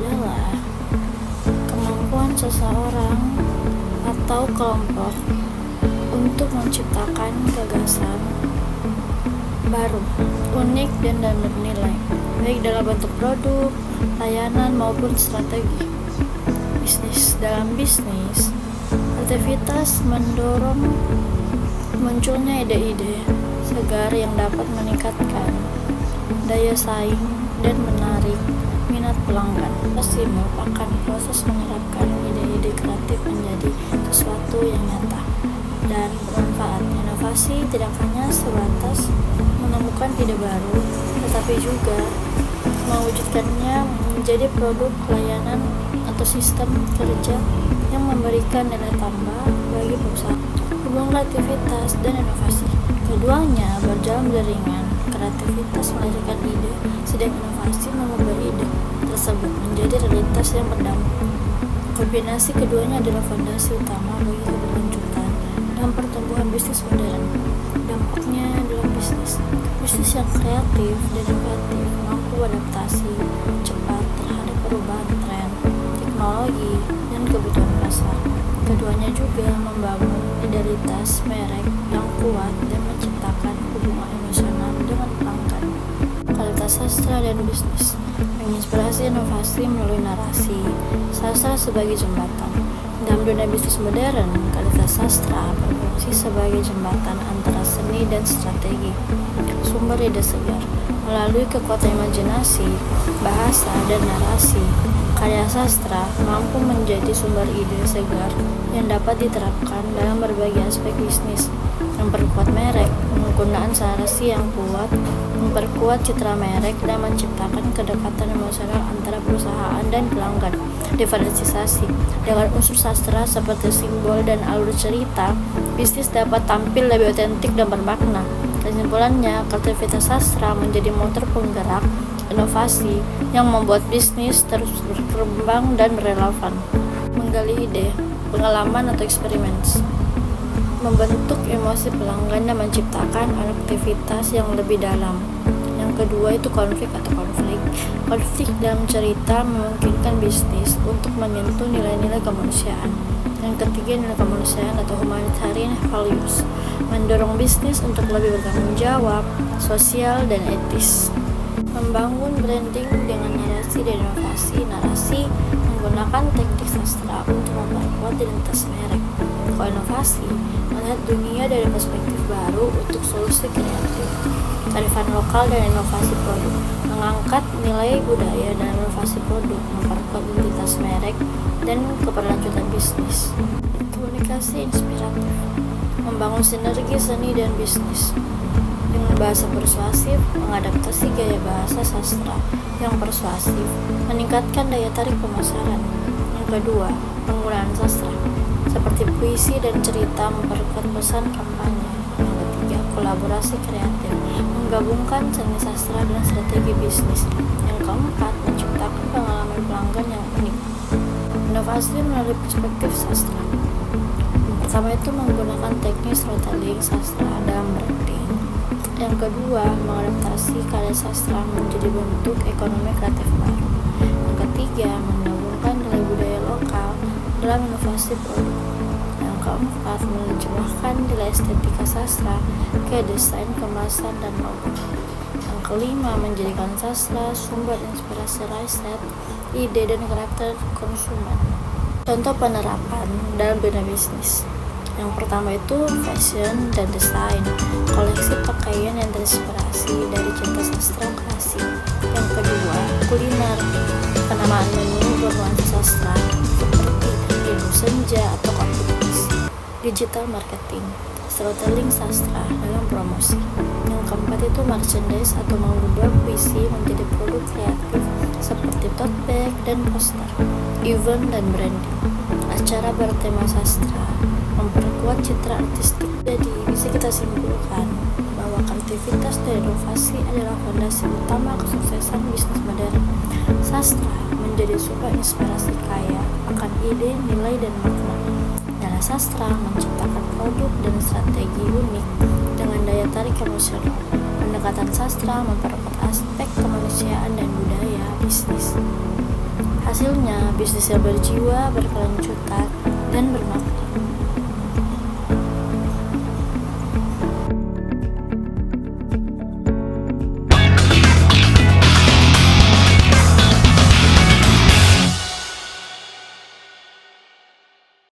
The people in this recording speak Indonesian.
adalah kemampuan seseorang atau kelompok untuk menciptakan gagasan baru, unik dan bernilai, baik dalam bentuk produk, layanan maupun strategi bisnis. Dalam bisnis, aktivitas mendorong munculnya ide-ide segar yang dapat meningkatkan daya saing dan menarik minat pelanggan. Pasti merupakan proses menyerapkan ide-ide kreatif menjadi sesuatu yang nyata dan bermanfaat. Inovasi tidak hanya sebatas menemukan ide baru, tetapi juga mewujudkannya menjadi produk, layanan, atau sistem kerja yang memberikan nilai tambah bagi perusahaan. Hubungan kreativitas dan inovasi, keduanya berjalan beriringan. Kreativitas melahirkan ide, sedang inovasi mengubah ide tersebut menjadi realitas yang berdampak. Kombinasi keduanya adalah fondasi utama bagi keberlanjutan dalam pertumbuhan bisnis modern. Dampaknya dalam bisnis yang kreatif dan inovatif mampu adaptasi cepat terhadap perubahan tren, teknologi, dan kebutuhan pasar. Keduanya juga membangun identitas merek yang kuat dan menciptakan hubungan emosional dengan pelanggan. Kualitas sastra dan bisnis menginspirasi inovasi melalui narasi. Sastra sebagai jembatan. Dalam dunia bisnis modern, kualitas sastra berfungsi sebagai jembatan antara seni dan strategi. Sumber ide segar melalui kekuatan imajinasi, bahasa, dan narasi. Karya sastra mampu menjadi sumber ide segar yang dapat diterapkan dalam berbagai aspek bisnis. Memperkuat merek, penggunaan narasi yang kuat, memperkuat citra merek, dan menciptakan kedekatan emosional antara perusahaan dan pelanggan. Diferensiasi dengan unsur sastra seperti simbol dan alur cerita, bisnis dapat tampil lebih otentik dan bermakna. Kesimpulannya, kreativitas sastra menjadi motor penggerak inovasi yang membuat bisnis terus berkembang dan relevan. Menggali ide, pengalaman atau eksperimen, membentuk emosi pelanggan dan menciptakan aktivitas yang lebih dalam. Yang kedua itu konflik atau konflik. Konflik dalam cerita memungkinkan bisnis untuk menyentuh nilai-nilai kemanusiaan. Yang ketiga, nilai kemanusiaan atau humanitarian values, mendorong bisnis untuk lebih bertanggung jawab, sosial, dan etis. Membangun branding dengan narasi dan inovasi. Narasi menggunakan teknik sastra untuk memperkuat identitas merek. Kalau inovasi, melihat dunia dari perspektif baru untuk solusi kreatif. Kearifan lokal dan inovasi produk, mengangkat nilai budaya dan inovasi produk, memperkuat identitas merek dan keberlanjutan bisnis. Komunikasi inspiratif, membangun sinergi seni dan bisnis. Dengan bahasa persuasif, mengadaptasi gaya bahasa sastra yang persuasif, meningkatkan daya tarik pemasaran. Yang kedua, penggunaan sastra seperti puisi dan cerita memperkuat pesan kampanye. Yang ketiga, kolaborasi kreatif, menggabungkan seni sastra dan strategi bisnis. Yang keempat, menciptakan pengalaman pelanggan yang unik. Inovasi melalui perspektif sastra. Pertama itu menggunakan teknik storytelling sastra dalam branding. Yang kedua, mengadaptasi karya sastra menjadi bentuk ekonomi kreatif baru. Yang ketiga, menggabungkan nilai budaya lokal dalam inovasi produk. Yang keempat, menerjemahkan nilai estetika sastra ke desain kemasan dan logo. Yang kelima, menjadikan sastra sumber inspirasi riset, ide, dan karakter konsumen. Contoh penerapan dalam dunia bisnis. Yang pertama itu fashion dan desain, koleksi pakaian yang terinspirasi dari cerita sastra klasik. Yang kedua, kuliner, penamaan menu bernuansa sastra seperti ilmu senja atau kompetisi. Digital marketing, storytelling sastra dalam promosi. Yang keempat itu merchandise atau mengubah puisi menjadi produk kreatif seperti tote bag dan poster. Event dan branding, acara bertema sastra, memperkuat citra artistik. Jadi bisa kita simpulkan bahwa kreativitas dan inovasi adalah fondasi utama kesuksesan bisnis modern. Sastra menjadi sumber inspirasi kaya akan ide, nilai, dan makna. Dalam sastra menciptakan produk dan strategi unik dengan daya tarik emosional. Pendekatan sastra memperkuat aspek kemanusiaan dan budaya bisnis. Hasilnya, bisnis yang berjiwa, berkelanjutan, dan bermakna.